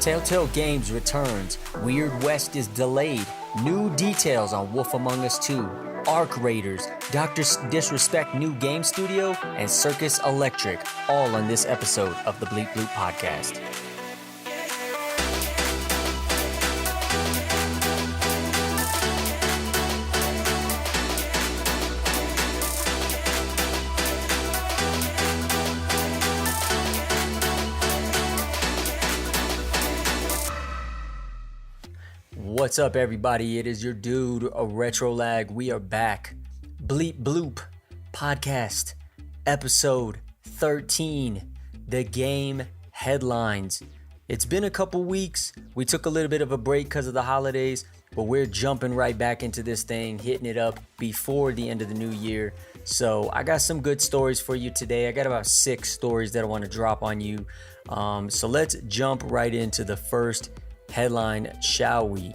TellTale Games returns. Weird West is delayed. New details on Wolf Among Us 2. Arc Raiders, Dr. Disrespect new game studio, and Circus Electrique, all on this episode of the Bleep Bloop podcast. What's up, everybody? It is your dude, a Retro Lag. We are back. Bleep Bloop podcast, episode 13, the game headlines. It's been a couple weeks. We took a little bit of a break because of the holidays, but we're jumping right back into this thing, hitting it up before the end of the new year. So I got some good stories for you today. I got about 6 stories that I want to drop on you. So let's jump right into the first headline, shall we?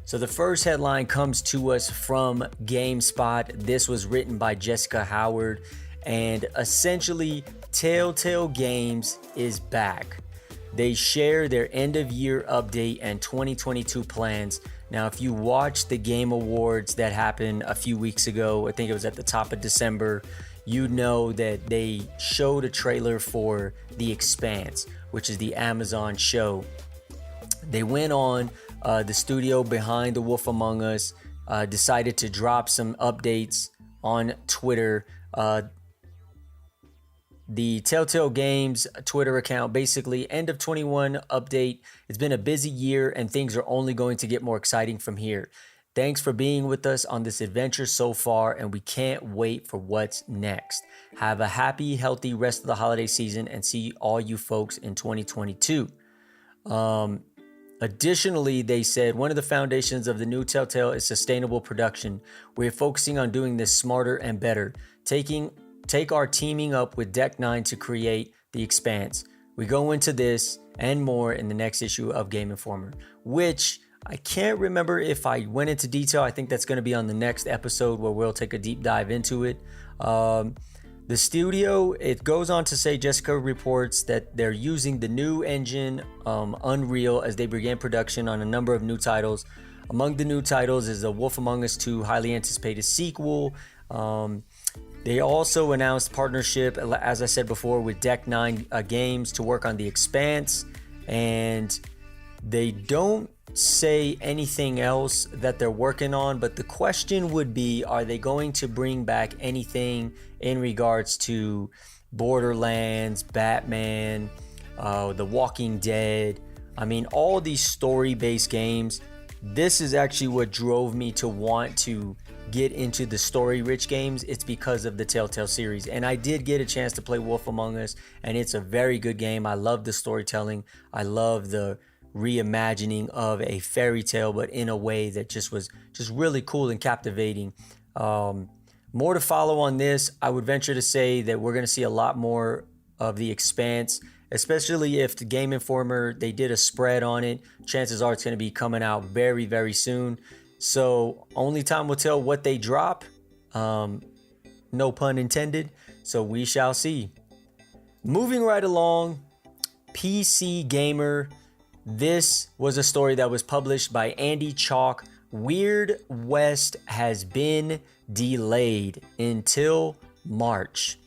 So the first headline comes to us from GameSpot. This was written by Jessica Howard, and essentially TellTale Games is back. They share their end of year update and 2022 plans. Now, if you watched the Game Awards that happened a few weeks ago, I think it was at the top of December, you know that they showed a trailer for The Expanse, which is the Amazon show. They went on, the studio behind The Wolf Among Us decided to drop some updates on Twitter. The TellTale Games Twitter account, basically end of 21 update. It's been a busy year and things are only going to get more exciting from here. Thanks for being with us on this adventure so far, and we can't wait for what's next. Have a happy, healthy rest of the holiday season and see all you folks in 2022. Additionally, they said one of the foundations of the new TellTale is sustainable production. We're focusing on doing this smarter and better. Take our teaming up with Deck 9 to create The Expanse. We go into this and more in the next issue of Game Informer, which I can't remember if I went into detail. I think that's going to be on the next episode where we'll take a deep dive into it. The studio, it goes on to say, Jessica reports that they're using the new engine, Unreal, as they began production on a number of new titles. Among the new titles is the Wolf Among Us 2 highly anticipated sequel. They also announced partnership, as I said before, with Deck 9 Games to work on The Expanse. And they don't say anything else that they're working on, but the question would be, are they going to bring back anything in regards to Borderlands, Batman, The Walking Dead? I mean, all these story-based games. This is actually what drove me to want to get into the story-rich games. It's because of the TellTale series, and I did get a chance to play Wolf Among Us, and it's a very good game. I love the storytelling. I love the reimagining of a fairy tale, but in a way that just was really cool and captivating. More to follow on this. I would venture to say that we're going to see a lot more of The Expanse, especially if the Game Informer, they did a spread on it. Chances are it's going to be coming out very, very soon. So only time will tell what they drop. No pun intended. So we shall see. Moving right along, PC Gamer. This was a story that was published by Andy Chalk. Weird West has been delayed until March.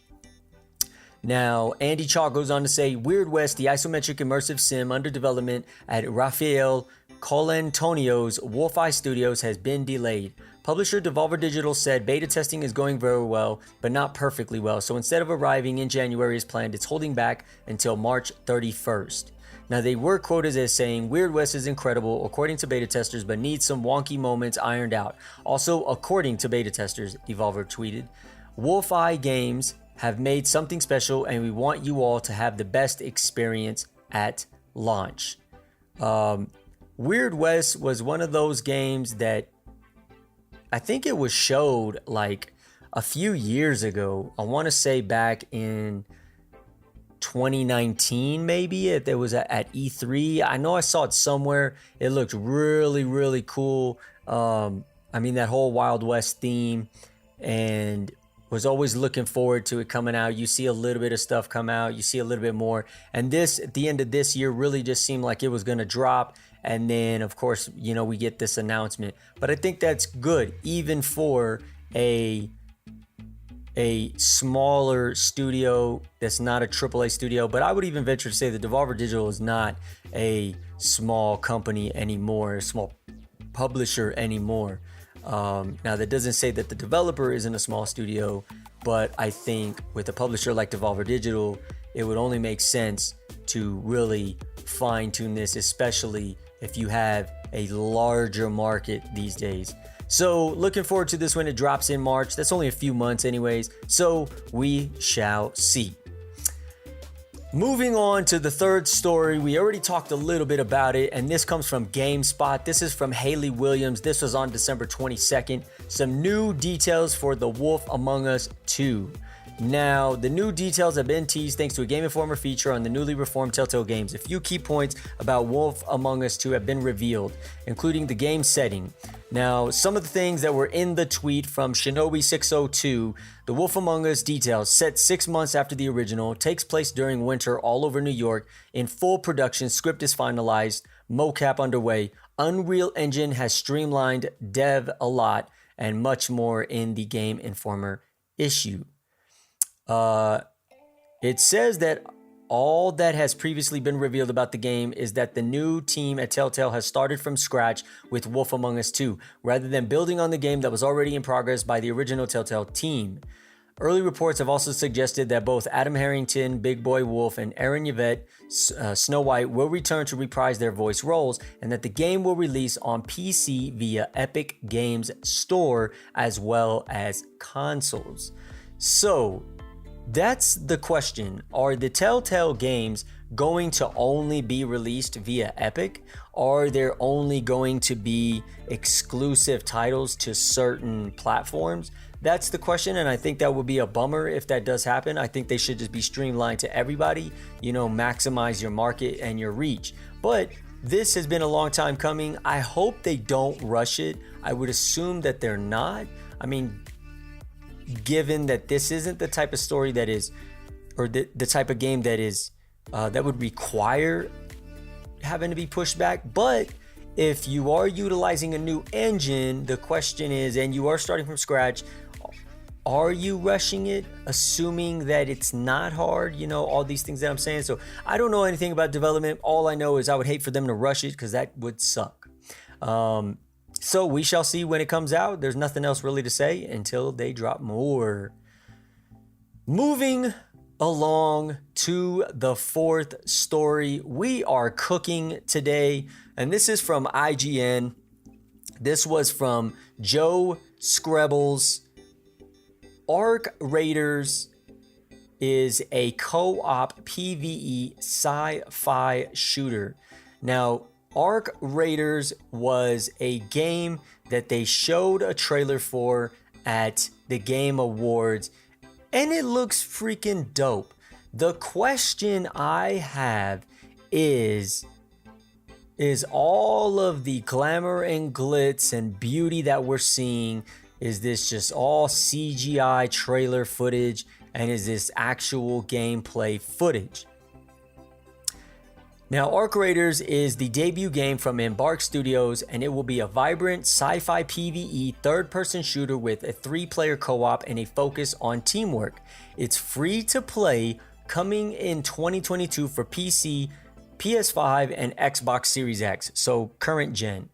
Now, Andy Chalk goes on to say, Weird West, the isometric immersive sim under development at Rafael Colantonio's Wolfeye Studios, has been delayed. Publisher Devolver Digital said beta testing is going very well, but not perfectly well. So instead of arriving in January as planned, it's holding back until March 31st. Now, they were quoted as saying, Weird West is incredible, according to beta testers, but needs some wonky moments ironed out. Also, according to beta testers, Devolver tweeted, Wolfeye Games have made something special, and we want you all to have the best experience at launch. Weird West was one of those games that I think it was showed like a few years ago. I want to say back in 2019, maybe. It was at E3. I know I saw it somewhere. It looked really, really cool. I mean, that whole Wild West theme, and was always looking forward to it coming out. You see a little bit of stuff come out, you see a little bit more. And this, at the end of this year, really just seemed like it was going to drop. And then, of course, we get this announcement. But I think that's good, even for a smaller studio that's not a AAA studio. But I would even venture to say that Devolver Digital is not a small company anymore, a small publisher anymore. Now, that doesn't say that the developer isn't a small studio, but I think with a publisher like Devolver Digital, it would only make sense to really fine-tune this, especially if you have a larger market these days. So looking forward to this when it drops in March. That's only a few months anyways, so we shall see. Moving on to the third story, we already talked a little bit about it, and this comes from GameSpot. This is from Haley Williams. This was on December 22nd. Some new details for The Wolf Among Us 2. Now, the new details have been teased thanks to a Game Informer feature on the newly reformed TellTale games. A few key points about Wolf Among Us 2 have been revealed, including the game setting. Now, some of the things that were in the tweet from Shinobi602, the Wolf Among Us details, set 6 months after the original, takes place during winter all over New York, in full production, script is finalized, mocap underway, Unreal Engine has streamlined dev a lot, and much more in the Game Informer issue. It says that all that has previously been revealed about the game is that the new team at TellTale has started from scratch with Wolf Among Us 2, rather than building on the game that was already in progress by the original TellTale team. Early reports have also suggested that both Adam Harrington, Big Boy Wolf, and Aaron Yvette, Snow White, will return to reprise their voice roles, and that the game will release on PC via Epic Games Store as well as consoles. So, that's the question. Are the TellTale games going to only be released via Epic? Are there only going to be exclusive titles to certain platforms? That's the question, and I think that would be a bummer if that does happen. I think they should just be streamlined to everybody, maximize your market and your reach. But this has been a long time coming. I hope they don't rush it. I would assume that they're not. I mean, given that this isn't the type of story that is, or the type of game that is, that would require having to be pushed back. But if you are utilizing a new engine, the question is, and you are starting from scratch, are you rushing it, assuming that it's not hard? All these things that I'm saying. So I don't know anything about development. All I know is I would hate for them to rush it, because that would suck. So we shall see when it comes out. There's nothing else really to say until they drop more. Moving along to the fourth story. We are cooking today, and this is from IGN. This was from Joe Screbbles. Arc Raiders is a co-op PvE sci-fi shooter. Now, Arc Raiders was a game that they showed a trailer for at the Game Awards, and it looks freaking dope. The question I have is all of the glamour and glitz and beauty that we're seeing, is this just all CGI trailer footage, and is this actual gameplay footage? Now, Arc Raiders is the debut game from Embark Studios, and it will be a vibrant sci-fi PvE third-person shooter with a 3-player co-op and a focus on teamwork. It's free to play, coming in 2022 for PC, PS5, and Xbox Series X, so current gen.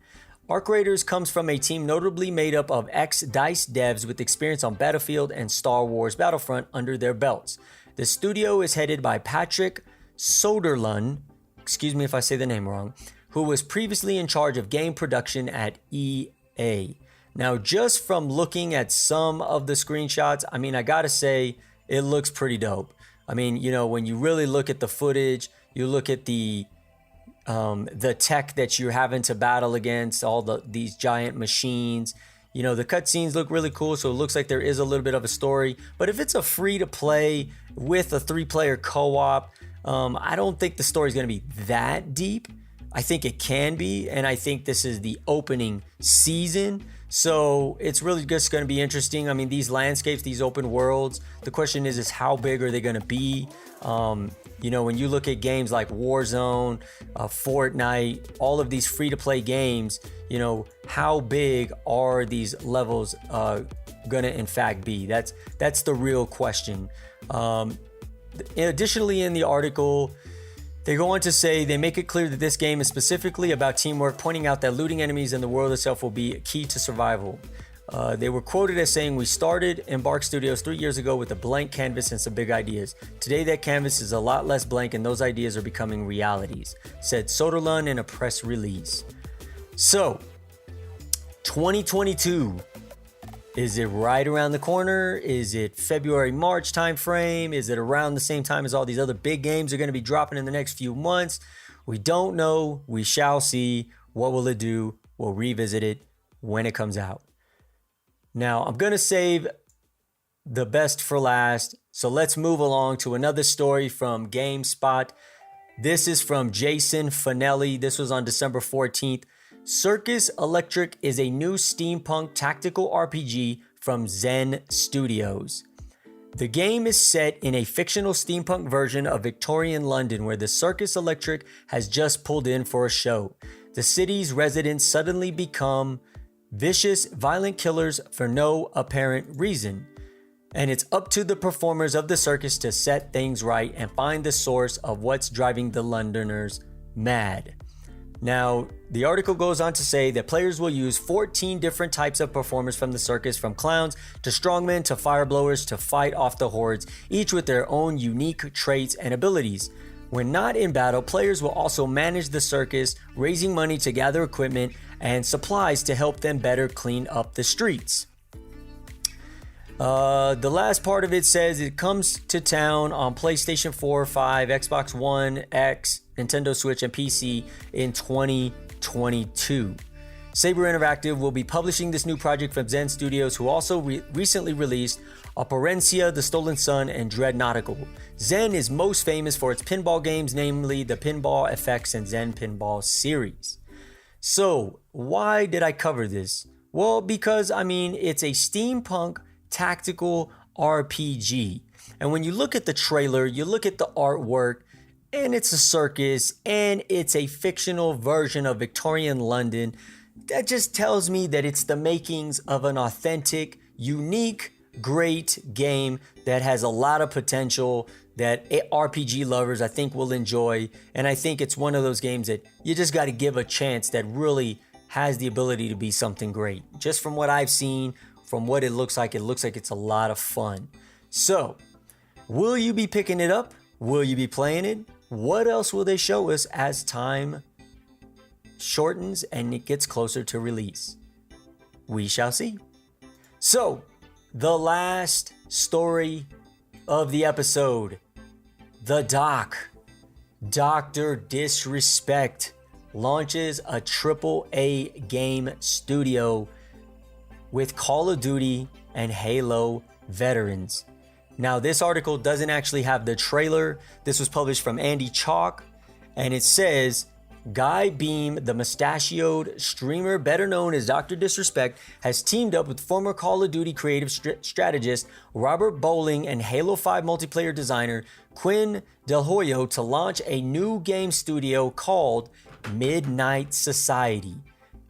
Arc Raiders comes from a team notably made up of ex-DICE devs with experience on Battlefield and Star Wars Battlefront under their belts. The studio is headed by Patrick Soderlund, excuse me if I say the name wrong, who was previously in charge of game production at EA. Now, just from looking at some of the screenshots, I gotta say, it looks pretty dope. When you really look at the footage, you look at the tech that you're having to battle against, all these giant machines. The cutscenes look really cool, so it looks like there is a little bit of a story. But if it's a free-to-play with a 3-player co-op, I don't think the story is going to be that deep. I think it can be, and I think this is the opening season. So it's really just going to be interesting. I mean, these landscapes, these open worlds, the question is how big are they going to be? When you look at games like Warzone, Fortnite, all of these free-to-play games, how big are these levels going to in fact be? That's the real question. Additionally, in the article, they go on to say they make it clear that this game is specifically about teamwork, pointing out that looting enemies in the world itself will be key to survival. They were quoted as saying, "We started Embark Studios 3 years ago with a blank canvas and some big ideas. Today that canvas is a lot less blank and those ideas are becoming realities," said Soderlund in a press release. So, 2022. Is it right around the corner? Is it February, March timeframe? Is it around the same time as all these other big games are going to be dropping in the next few months? We don't know. We shall see. What will it do? We'll revisit it when it comes out. Now, I'm going to save the best for last. So let's move along to another story from GameSpot. This is from Jason Finelli. This was on December 14th. Circus Electrique is a new steampunk tactical RPG from Zen Studios. The game is set in a fictional steampunk version of Victorian London where the Circus Electrique has just pulled in for a show. The city's residents suddenly become vicious, violent killers for no apparent reason. And it's up to the performers of the circus to set things right and find the source of what's driving the Londoners mad. Now, the article goes on to say that players will use 14 different types of performers from the circus, from clowns to strongmen to fireblowers, to fight off the hordes, each with their own unique traits and abilities. When not in battle, players will also manage the circus, raising money to gather equipment and supplies to help them better clean up the streets. The last part of it says it comes to town on PlayStation 4, 5, Xbox One, X, Nintendo Switch, and PC in 2022. Saber Interactive will be publishing this new project from Zen Studios, who also recently released Operencia, The Stolen Sun, and Dread Nautical. Zen is most famous for its pinball games, namely the Pinball FX and Zen Pinball series. So, why did I cover this? Well, because, it's a steampunk tactical RPG. And when you look at the trailer, you look at the artwork, and it's a circus, and it's a fictional version of Victorian London. That just tells me that it's the makings of an authentic, unique, great game that has a lot of potential that RPG lovers, I think, will enjoy. And I think it's one of those games that you just got to give a chance that really has the ability to be something great. Just from what I've seen, from what it looks like it's a lot of fun. So, will you be picking it up? Will you be playing it? What else will they show us as time shortens and it gets closer to release? We shall see. So, the last story of the episode. The Doc. Dr. Disrespect launches a AAA game studio with Call of Duty and Halo veterans. Now, this article doesn't actually have the trailer. This was published from Andy Chalk, and it says, Guy Beam, the mustachioed streamer better known as Dr. Disrespect, has teamed up with former Call of Duty creative strategist Robert Bowling and Halo 5 multiplayer designer Quinn Del Hoyo to launch a new game studio called Midnight Society,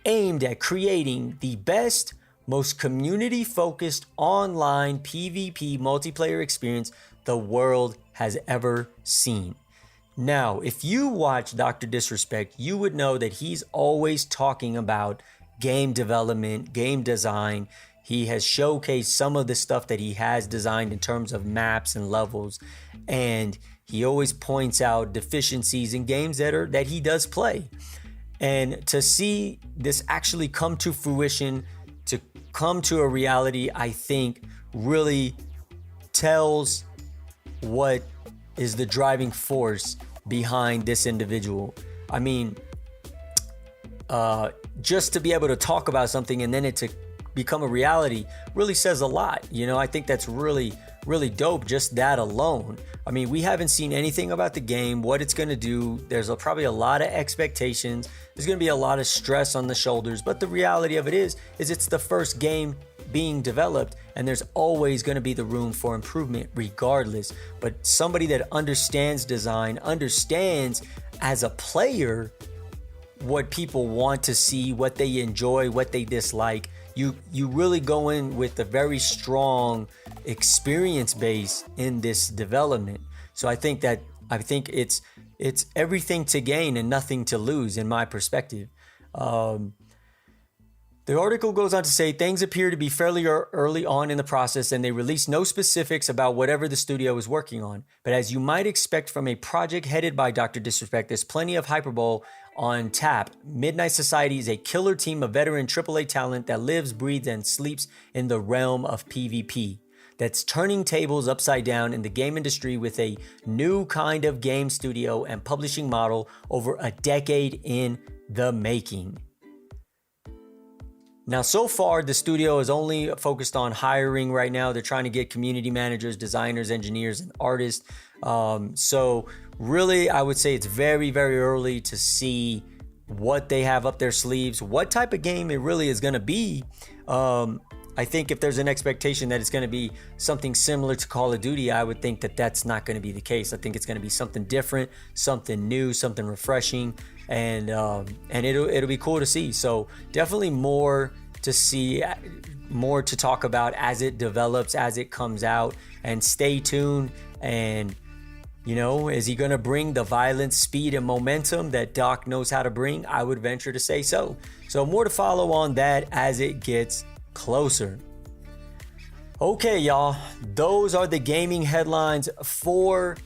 aimed at creating the best, most community-focused online PvP multiplayer experience the world has ever seen. Now, if you watch Dr. Disrespect, you would know that he's always talking about game development, game design. He has showcased some of the stuff that he has designed in terms of maps and levels, and he always points out deficiencies in games that he does play. And to see this actually come to fruition, to come to a reality, I think really tells what is the driving force behind this individual. Just to be able to talk about something and then it to become a reality really says a lot. I think that's really, really dope, just that alone. I mean, we haven't seen anything about the game, what it's going to do. There's probably a lot of expectations. There's going to be a lot of stress on the shoulders. But the reality of it is it's the first game being developed, and there's always going to be the room for improvement regardless. But somebody that understands design, understands as a player what people want to see, what they enjoy, what they dislike. You really go in with a very strong experience base in this development. So I think it's everything to gain and nothing to lose in my perspective. The article goes on to say things appear to be fairly early on in the process, and they release no specifics about whatever the studio is working on. But as you might expect from a project headed by Dr. Disprespect, there's plenty of hyperbole on tap. Midnight Society is a killer team of veteran AAA talent that lives, breathes, and sleeps in the realm of PvP. That's turning tables upside down in the game industry with a new kind of game studio and publishing model over a decade in the making. Now, so far, the studio is only focused on hiring right now. They're trying to get community managers, designers, engineers, and artists. So really, I would say it's very, very early to see what they have up their sleeves, what type of game it really is going to be. I think if there's an expectation that it's going to be something similar to Call of Duty, I would think that that's not going to be the case. I think it's going to be something different, something new, something refreshing, and it'll be cool to see. So definitely more to see, more to talk about as it develops, as it comes out, and stay tuned. And is he going to bring the violence, speed, and momentum that Doc knows how to bring? I would venture to say so. So more to follow on that as it gets closer. Okay, y'all, those are the gaming headlines for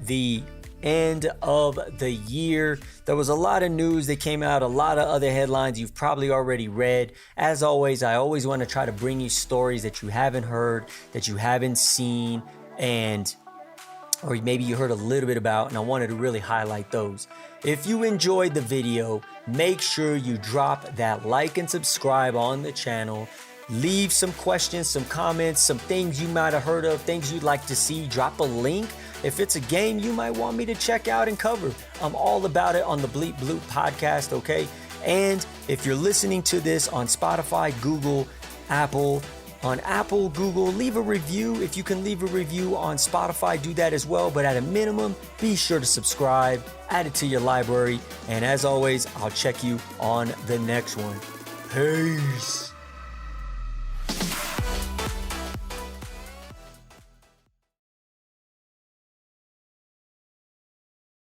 the end of the year. There was a lot of news that came out, a lot of other headlines you've probably already read. As always, I always want to try to bring you stories that you haven't heard, that you haven't seen, or maybe you heard a little bit about, and I wanted to really highlight those. If you enjoyed the video, make sure you drop that like and subscribe on the channel. Leave some questions, some comments, some things you might have heard of, things you'd like to see. Drop a link. If it's a game you might want me to check out and cover, I'm all about it on the Bleep Bloop podcast, okay? And if you're listening to this on Spotify, Google, Apple, Google, leave a review. If you can leave a review on Spotify, do that as well. But at a minimum, be sure to subscribe, add it to your library. And as always, I'll check you on the next one. Peace.